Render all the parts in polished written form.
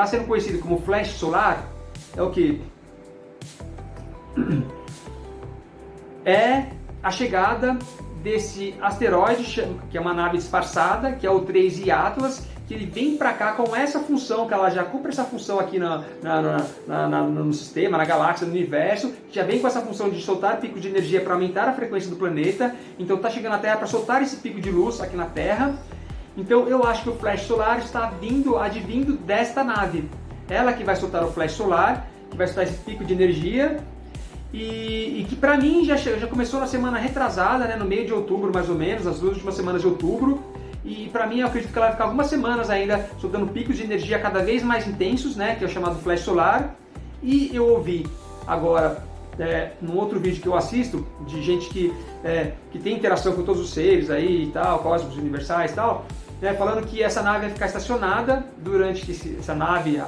sendo conhecido como flash solar é o que? É a chegada desse asteroide, que é uma nave disfarçada, que é o 3I Atlas, que ele vem para cá com essa função, que ela já cumpre essa função aqui no sistema, na galáxia, no universo, que já vem com essa função de soltar picos de energia para aumentar a frequência do planeta. Então está chegando na Terra para soltar esse pico de luz aqui na Terra. Então eu acho que o flash solar está advindo desta nave. Ela que vai soltar o flash solar, que vai soltar esse pico de energia, e que para mim já começou na semana retrasada, né, no meio de outubro mais ou menos, as 2 últimas semanas de outubro. E para mim eu acredito que ela vai ficar algumas semanas ainda soltando picos de energia cada vez mais intensos, né, que é o chamado flash solar. E eu ouvi agora, num outro vídeo que eu assisto, de gente que tem interação com todos os seres aí e tal, cósmicos universais e tal, né, falando que essa nave vai ficar estacionada essa nave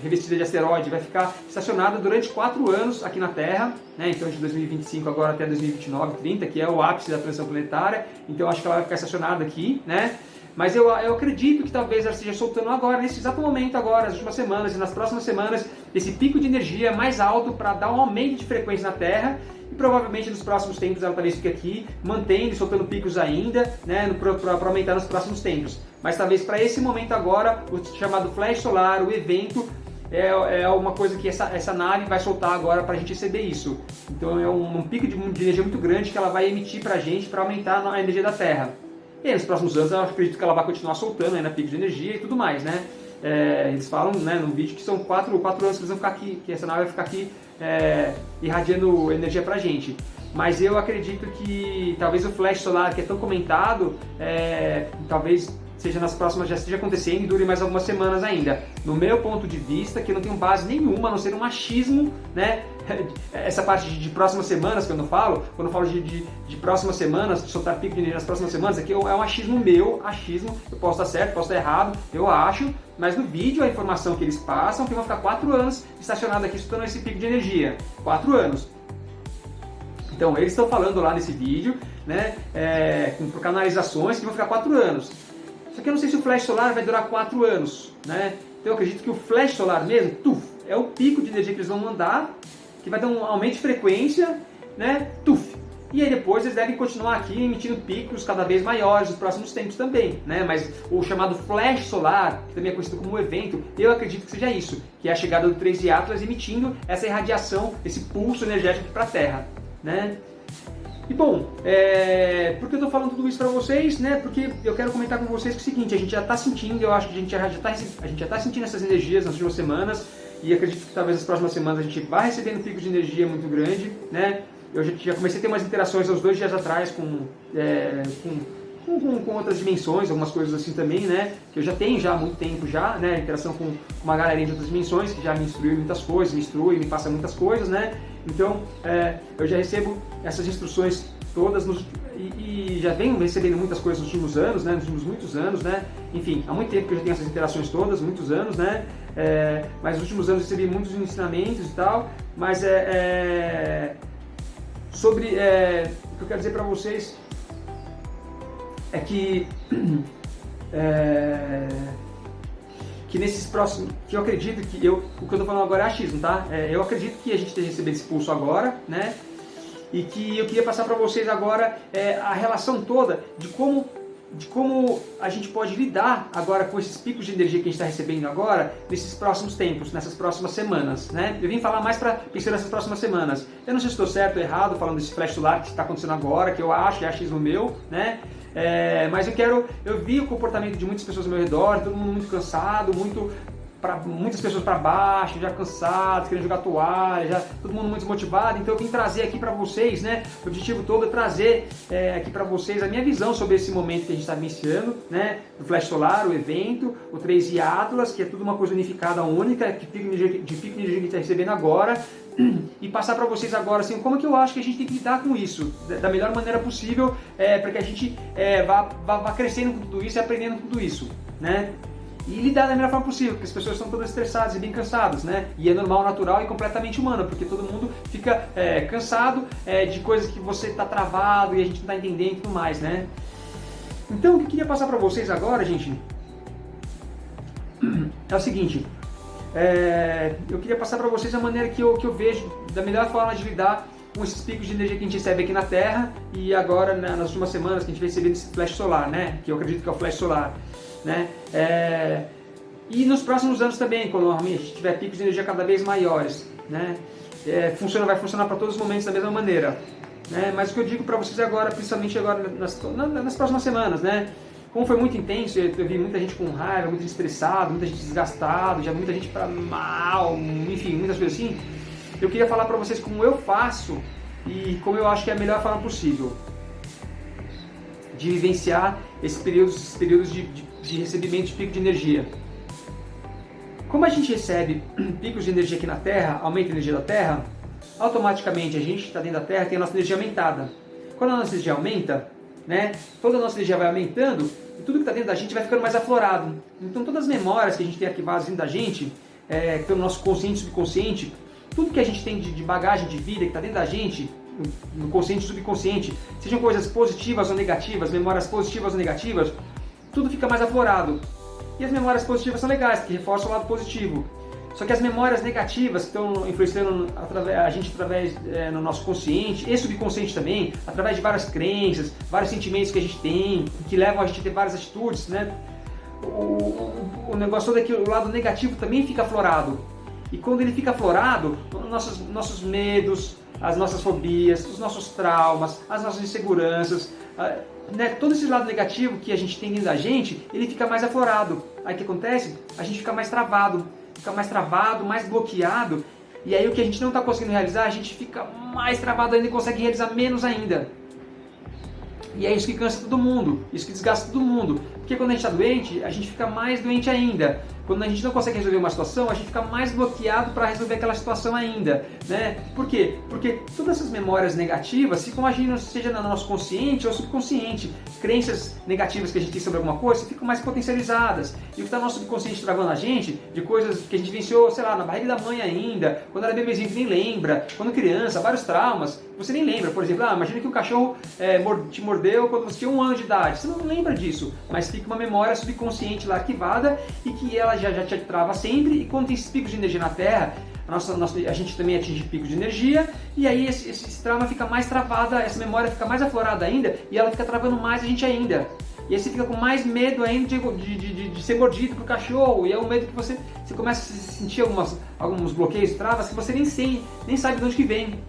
revestida de asteroide vai ficar estacionada durante 4 anos aqui na Terra, né? Então de 2025 agora até 2029, 30, que é o ápice da transição planetária. Então acho que ela vai ficar estacionada aqui, né? Mas eu acredito que talvez ela esteja soltando agora, nesse exato momento agora, nas últimas semanas e nas próximas semanas, esse pico de energia mais alto para dar um aumento de frequência na Terra. E provavelmente nos próximos tempos ela talvez fique aqui, mantendo e soltando picos ainda, né, para aumentar nos próximos tempos. Mas talvez para esse momento agora, o chamado flash solar, o evento, é uma coisa que essa nave vai soltar agora para a gente receber isso. Então é um pico de energia muito grande que ela vai emitir para a gente para aumentar a energia da Terra. E nos próximos anos eu acredito que ela vai continuar soltando ainda picos de energia e tudo mais, né? Eles falam, né, no vídeo que são 4 anos que eles vão ficar aqui, que essa nave vai ficar aqui irradiando energia pra gente. Mas eu acredito que talvez o flash solar, que é tão comentado, talvez seja nas próximas, já esteja acontecendo e dure mais algumas semanas ainda. No meu ponto de vista, que eu não tenho base nenhuma, a não ser um achismo, né? Essa parte de próximas semanas que eu não falo, quando eu falo de próximas semanas, de soltar pico de energia nas próximas semanas, aqui é um achismo meu, eu posso estar certo, posso estar errado, eu acho, mas no vídeo a informação que eles passam é que vão ficar 4 anos estacionados aqui soltando esse pico de energia. 4 anos. Então eles estão falando lá nesse vídeo, né, por canalizações, que vão ficar 4 anos. Só que eu não sei se o flash solar vai durar 4 anos, né? Então eu acredito que o flash solar mesmo, é o pico de energia que eles vão mandar, que vai dar um aumento de frequência, né? E aí depois eles devem continuar aqui emitindo picos cada vez maiores nos próximos tempos também, né? Mas o chamado flash solar, que também é conhecido como evento, eu acredito que seja isso, que é a chegada do 3I Atlas emitindo essa irradiação, esse pulso energético para a Terra, né? E bom, por que eu estou falando tudo isso para vocês, né? Porque eu quero comentar com vocês que é o seguinte, a gente já está sentindo, eu acho que a gente já está sentindo essas energias nas últimas semanas, e acredito que talvez nas próximas semanas a gente vá recebendo picos de energia muito grande, né? Eu já comecei a ter umas interações uns 2 dias atrás com outras dimensões, algumas coisas assim também, né? Que eu já tenho há muito tempo já, né? Interação com uma galerinha de outras dimensões que já me instruiu muitas coisas, me instrui, me passa muitas coisas, né? Então, eu já recebo essas instruções todas e já venho recebendo muitas coisas nos últimos anos, né? Nos últimos muitos anos, né? Enfim, há muito tempo que eu já tenho essas interações todas, muitos anos, né? Mas nos últimos anos eu recebi muitos ensinamentos e tal, mas sobre o que eu quero dizer para vocês é que nesses próximos, que eu acredito que o que eu estou falando agora é achismo, tá? Eu acredito que a gente esteja recebendo esse pulso agora, né? E que eu queria passar para vocês agora a relação toda de como a gente pode lidar agora com esses picos de energia que a gente está recebendo agora, nesses próximos tempos, nessas próximas semanas, né? Eu vim falar mais para pensar nessas próximas semanas. Eu não sei se estou certo ou errado falando desse flash solar que está acontecendo agora, que eu acho, é achismo meu, né? Mas eu vi o comportamento de muitas pessoas ao meu redor, todo mundo muito cansado, muitas pessoas para baixo, já cansadas, querendo jogar toalha, já todo mundo muito desmotivado. Então eu vim trazer aqui para vocês, né? O objetivo todo é trazer aqui para vocês a minha visão sobre esse momento que a gente está vivenciando, né? O flash solar, o evento, o 3I Atlas, que é tudo uma coisa unificada, única, de pico de energia que a gente está recebendo agora. E passar para vocês agora assim, como é que eu acho que a gente tem que lidar com isso da melhor maneira possível, para que a gente vá crescendo com tudo isso e aprendendo com tudo isso, né? E lidar da melhor forma possível, porque as pessoas estão todas estressadas e bem cansadas, né? E é normal, natural e completamente humano, porque todo mundo fica cansado de coisas que você está travado e a gente não está entendendo e tudo mais, né? Então o que eu queria passar para vocês agora, gente, é o seguinte: eu queria passar para vocês a maneira que eu vejo da melhor forma de lidar com esses picos de energia que a gente recebe aqui na Terra e agora, né, nas últimas semanas que a gente vem recebendo esse flash solar, né, que eu acredito que é o flash solar, né, e nos próximos anos também, quando a gente tiver picos de energia cada vez maiores, né, vai funcionar para todos os momentos da mesma maneira, né, mas o que eu digo para vocês agora, principalmente agora nas próximas semanas, né, como foi muito intenso, eu vi muita gente com raiva, muita gente estressada, muita gente desgastada, já muita gente para mal, enfim, muitas coisas assim. Eu queria falar para vocês como eu faço e como eu acho que é a melhor forma possível de vivenciar esses períodos de recebimento de pico de energia. Como a gente recebe picos de energia aqui na Terra, aumenta a energia da Terra, automaticamente a gente que está dentro da Terra tem a nossa energia aumentada. Quando a nossa energia aumenta, né, toda a nossa energia vai aumentando e tudo que está dentro da gente vai ficando mais aflorado. Então todas as memórias que a gente tem arquivadas dentro da gente, que estão no nosso consciente e subconsciente, tudo que a gente tem de bagagem de vida que está dentro da gente, no consciente e subconsciente, sejam coisas positivas ou negativas, memórias positivas ou negativas, tudo fica mais aflorado. E as memórias positivas são legais, que reforçam o lado positivo. Só que as memórias negativas que estão influenciando a gente através no nosso consciente e subconsciente também, através de várias crenças, vários sentimentos que a gente tem, que levam a gente a ter várias atitudes, né? O negócio todo é que o lado negativo também fica aflorado. E quando ele fica aflorado, nossos medos, as nossas fobias, os nossos traumas, as nossas inseguranças, né, todo esse lado negativo que a gente tem dentro da gente, ele fica mais aflorado. Aí o que acontece? A gente fica mais travado, mais bloqueado, e aí o que a gente não está conseguindo realizar, a gente fica mais travado ainda e consegue realizar menos ainda. E é isso que cansa todo mundo, isso que desgasta todo mundo. Porque quando a gente está doente, a gente fica mais doente ainda. Quando a gente não consegue resolver uma situação, a gente fica mais bloqueado para resolver aquela situação ainda, né? Por quê? Porque todas essas memórias negativas ficam agindo, seja no nosso consciente ou subconsciente. Crenças negativas que a gente tem sobre alguma coisa ficam mais potencializadas. E o que está no nosso subconsciente travando a gente, de coisas que a gente venceu, sei lá, na barriga da mãe ainda, quando era bebezinho que nem lembra, quando criança, vários traumas, você nem lembra. Por exemplo, imagina que um cachorro te mordeu quando você tinha 1 ano de idade. Você não lembra disso, mas fica uma memória subconsciente lá arquivada e que ela já te trava sempre. E quando tem esses picos de energia na Terra, a gente também atinge picos de energia, e aí esse trauma fica mais travada, essa memória fica mais aflorada ainda, e ela fica travando mais a gente ainda. E aí você fica com mais medo ainda de ser mordido por cachorro, e é um medo que você começa a sentir alguns bloqueios, travas, que você nem sabe de onde que vem.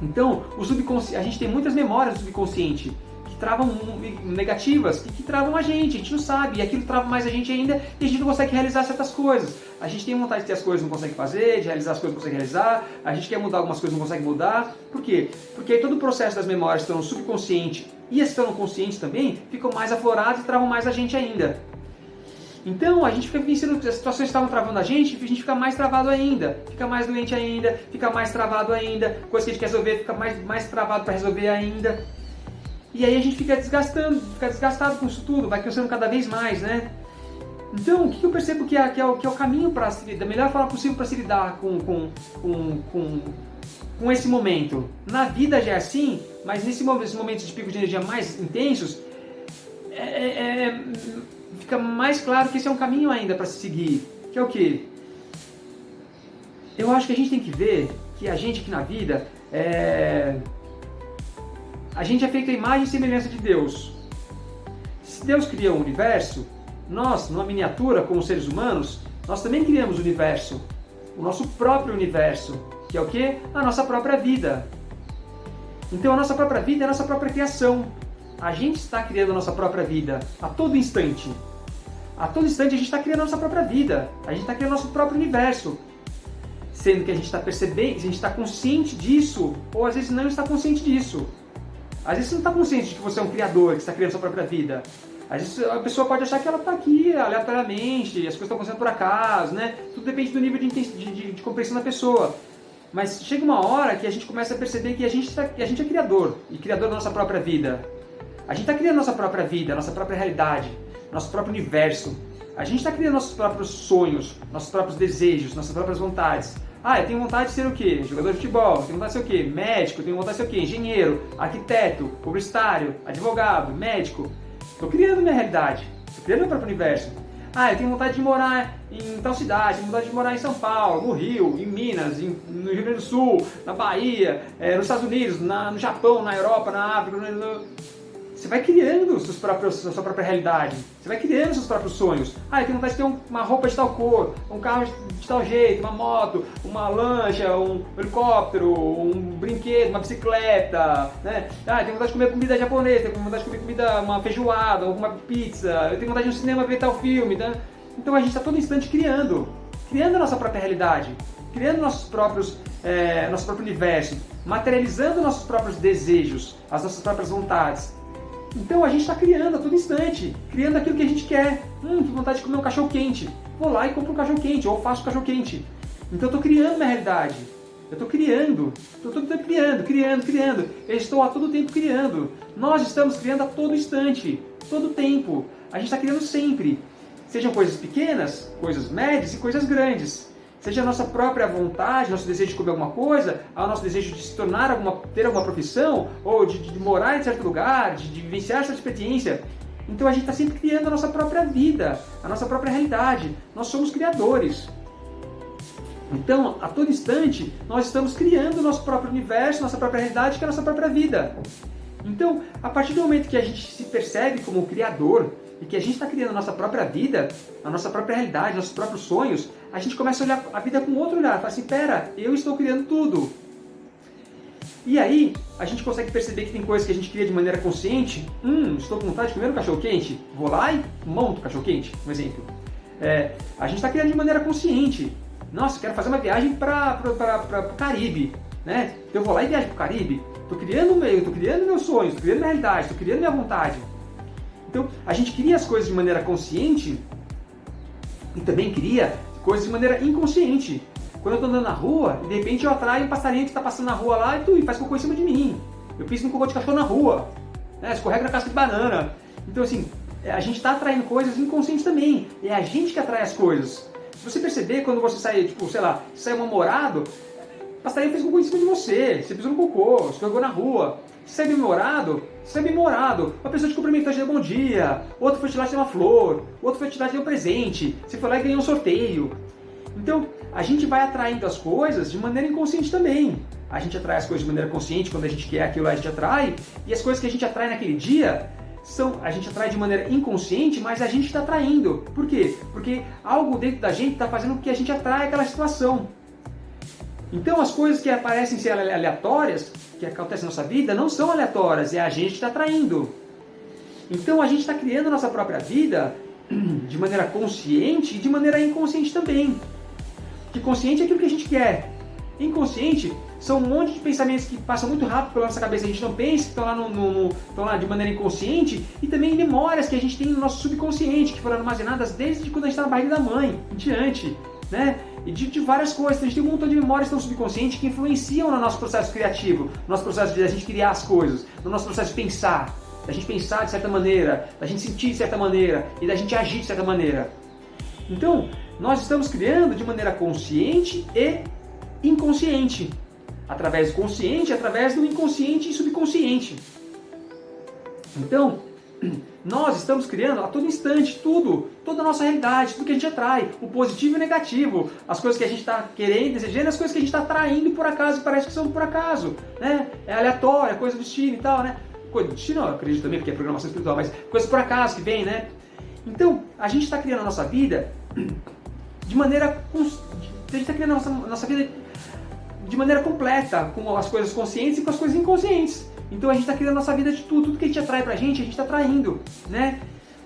Então, a gente tem muitas memórias do subconsciente que travam negativas, que travam a gente não sabe, e aquilo trava mais a gente ainda, e a gente não consegue realizar certas coisas. A gente tem vontade de ter as coisas, não consegue fazer, de realizar as coisas, não consegue realizar, a gente quer mudar algumas coisas, não consegue mudar. Por quê? Porque aí todo o processo das memórias que estão no subconsciente e as que estão no consciente também, ficam mais aflorados e travam mais a gente ainda. Então a gente fica vencendo as situações que estavam travando a gente fica mais travado ainda, fica mais doente ainda, fica mais travado ainda, coisa que a gente quer resolver, fica mais travado para resolver ainda. E aí a gente fica desgastado com isso tudo, vai crescendo cada vez mais, né? Então, o que eu percebo que é o caminho da melhor forma possível para se lidar com esse momento? Na vida já é assim, mas nesses momentos de pico de energia mais intensos, fica mais claro que esse é um caminho ainda para se seguir. Que é o quê? Eu acho que a gente tem que ver que a gente aqui na vida a gente é feito a imagem e semelhança de Deus. Se Deus cria o universo, nós, numa miniatura, como seres humanos, nós também criamos o universo. O nosso próprio universo. Que é o quê? A nossa própria vida. Então a nossa própria vida é a nossa própria criação. A gente está criando a nossa própria vida a todo instante. A todo instante a gente está criando a nossa própria vida. A gente está criando o nosso próprio universo. Sendo que a gente está percebendo, a gente está consciente disso, ou às vezes não está consciente disso. Às vezes você não está consciente de que você é um criador, que está criando a sua própria vida. Às vezes a pessoa pode achar que ela está aqui aleatoriamente, as coisas estão acontecendo por acaso, né? Tudo depende do nível de compreensão da pessoa. Mas chega uma hora que a gente começa a perceber que a gente é criador, e criador da nossa própria vida. A gente está criando nossa própria vida, nossa própria realidade, nosso próprio universo. A gente está criando nossos próprios sonhos, nossos próprios desejos, nossas próprias vontades. Eu tenho vontade de ser o quê? Jogador de futebol. Eu tenho vontade de ser o quê? Médico. Eu tenho vontade de ser o quê? Engenheiro, arquiteto, publicitário, advogado, médico. Estou criando minha realidade. Estou criando meu próprio universo. Eu tenho vontade de morar em tal cidade, tenho vontade de morar em São Paulo, no Rio, em Minas, no Rio Grande do Sul, na Bahia, nos Estados Unidos, no Japão, na Europa, na África. Você vai criando sua própria realidade. Você vai criando seus próprios sonhos. Eu tenho vontade de ter uma roupa de tal cor, um carro de tal jeito, uma moto, uma lancha, um helicóptero, um brinquedo, uma bicicleta, né? Tenho vontade de comer comida japonesa, tenho vontade de comer uma feijoada, uma pizza, eu tenho vontade de ir no cinema ver tal filme, tá? Então a gente está todo instante criando a nossa própria realidade, criando nosso próprio universo, materializando nossos próprios desejos, as nossas próprias vontades. Então a gente está criando a todo instante, criando aquilo que a gente quer. Que vontade de comer um cachorro quente. Vou lá e compro um cachorro quente, ou faço um cachorro quente. Então eu estou criando minha realidade. Eu estou criando. Estou todo tempo criando. Eu estou a todo tempo criando. Nós estamos criando a todo instante, todo tempo. A gente está criando sempre. Sejam coisas pequenas, coisas médias e coisas grandes. Seja a nossa própria vontade, nosso desejo de comer alguma coisa, o nosso desejo de se tornar ter alguma profissão, ou de morar em certo lugar, de vivenciar certa experiência. Então a gente está sempre criando a nossa própria vida, a nossa própria realidade. Nós somos criadores. Então, a todo instante, nós estamos criando o nosso próprio universo, nossa própria realidade, que é a nossa própria vida. Então, a partir do momento que a gente se percebe como criador, e que a gente está criando a nossa própria vida, a nossa própria realidade, nossos próprios sonhos, a gente começa a olhar a vida com outro olhar. Fala assim, pera, eu estou criando tudo. E aí, a gente consegue perceber que tem coisas que a gente cria de maneira consciente. Estou com vontade de comer um cachorro quente. Vou lá e monto o cachorro quente, um exemplo. A gente está criando de maneira consciente. Nossa, quero fazer uma viagem para o Caribe. Né? Então eu vou lá e viajo para o Caribe. Estou criando meus sonhos, estou criando minha realidade, estou criando minha vontade. Então, a gente cria as coisas de maneira consciente e também cria coisas de maneira inconsciente. Quando eu estou andando na rua, de repente eu atraio um passarinho que está passando na rua lá e faz cocô em cima de mim. Eu piso no cocô de cachorro na rua, né? Escorrego na casca de banana. Então, assim, a gente está atraindo coisas inconscientes também. É a gente que atrai as coisas. Se você perceber, quando você sai, sai um namorado, o passarinho fez cocô em cima de você pisou no cocô, escorregou na rua. Se é bem-humorado, uma pessoa te cumprimentou e te deu bom dia, outro foi te lá te dar uma flor, outro foi te lá te dar um presente, você foi lá e ganhou um sorteio. Então, a gente vai atraindo as coisas de maneira inconsciente também. A gente atrai as coisas de maneira consciente, quando a gente quer aquilo, a gente atrai, e as coisas que a gente atrai naquele dia, a gente atrai de maneira inconsciente, mas a gente está atraindo. Por quê? Porque algo dentro da gente está fazendo com que a gente atraia aquela situação. Então, as coisas que parecem ser aleatórias, que acontecem na nossa vida, não são aleatórias, é a gente que está atraindo. Então, a gente está criando a nossa própria vida de maneira consciente e de maneira inconsciente também. Que consciente é aquilo que a gente quer. Inconsciente são um monte de pensamentos que passam muito rápido pela nossa cabeça, a gente não pensa, que estão lá de maneira inconsciente, e também memórias que a gente tem no nosso subconsciente, que foram armazenadas desde quando a gente está na barriga da mãe, em diante, né? E de várias coisas. A gente tem um montão de memórias que estão subconscientes que influenciam no nosso processo criativo, no nosso processo de a gente criar as coisas, no nosso processo de pensar, da gente pensar de certa maneira, da gente sentir de certa maneira e da gente agir de certa maneira. Então, nós estamos criando de maneira consciente e inconsciente, através do consciente, através do inconsciente e subconsciente. Então, nós estamos criando a todo instante toda a nossa realidade, tudo que a gente atrai, o positivo e o negativo, as coisas que a gente está querendo, desejando, as coisas que a gente está atraindo por acaso e parece que são por acaso, né? É aleatório, é coisa do destino e tal, né? Coisa do destino, eu acredito também, porque é programação espiritual, mas coisas por acaso que vem, né? Então, a gente está criando a nossa vida de maneira... A gente está criando a nossa vida de maneira completa, com as coisas conscientes e com as coisas inconscientes. Então a gente está criando a nossa vida de tudo que a gente atrai pra gente está atraindo, né?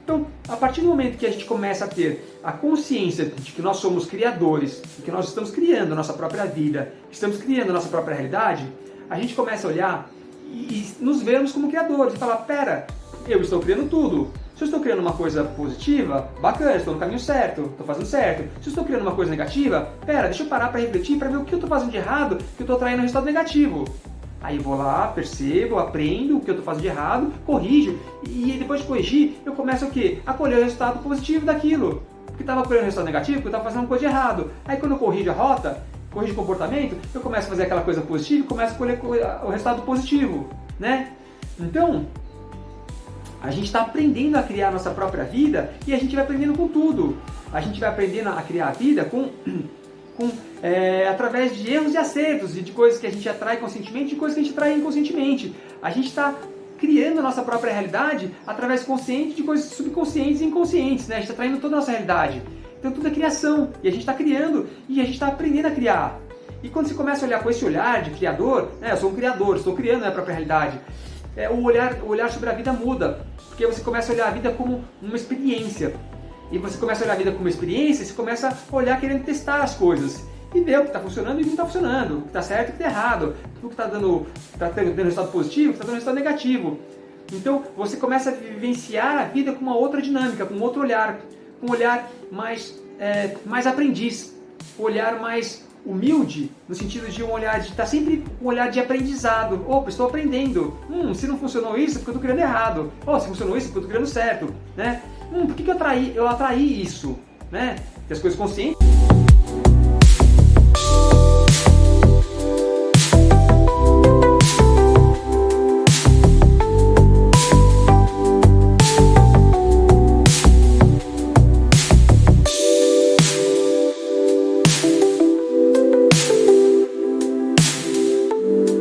Então, a partir do momento que a gente começa a ter a consciência de que nós somos criadores, de que nós estamos criando a nossa própria vida, que estamos criando a nossa própria realidade, a gente começa a olhar e nos vermos como criadores e falar, pera, eu estou criando tudo. Se eu estou criando uma coisa positiva, bacana, estou no caminho certo, estou fazendo certo. Se eu estou criando uma coisa negativa, pera, deixa eu parar para refletir, para ver o que eu estou fazendo de errado, que eu estou atraindo um resultado negativo. Aí vou lá, percebo, aprendo o que eu estou fazendo de errado, corrijo, e depois de corrigir, eu começo o quê? A colher o resultado positivo daquilo. Porque estava colhendo o resultado negativo, porque eu estava fazendo uma coisa de errado. Aí quando eu corrijo a rota, corrijo o comportamento, eu começo a fazer aquela coisa positiva e começo a colher o resultado positivo, né? Então, A gente está aprendendo a criar a nossa própria vida e a gente vai aprendendo com tudo. A gente vai aprendendo a criar a vida através de erros e acertos, e de coisas que a gente atrai conscientemente e de coisas que a gente atrai inconscientemente. A gente está criando a nossa própria realidade através consciente de coisas subconscientes e inconscientes, né? A gente está traindo toda a nossa realidade. Então tudo é criação, e a gente está criando e a gente está aprendendo a criar. E quando você começa a olhar com esse olhar de criador, né? Eu sou um criador, estou criando a minha própria realidade, o olhar sobre a vida muda, porque você começa a olhar a vida como uma experiência. E você começa a olhar a vida como uma experiência, você começa a olhar querendo testar as coisas. E ver o que está funcionando e o que não está funcionando, o que está certo e o que está errado, o que está dando resultado positivo, o que está dando resultado negativo. Então você começa a vivenciar a vida com uma outra dinâmica, com um outro olhar, um olhar mais aprendiz, um olhar mais humilde, no sentido de um olhar de estar sempre um olhar de aprendizado. Opa, estou aprendendo. Se não funcionou isso, é porque eu estou criando errado. Se funcionou isso, é porque eu estou criando certo. Né? Por que eu atraí isso? Né? Que as coisas conscientes.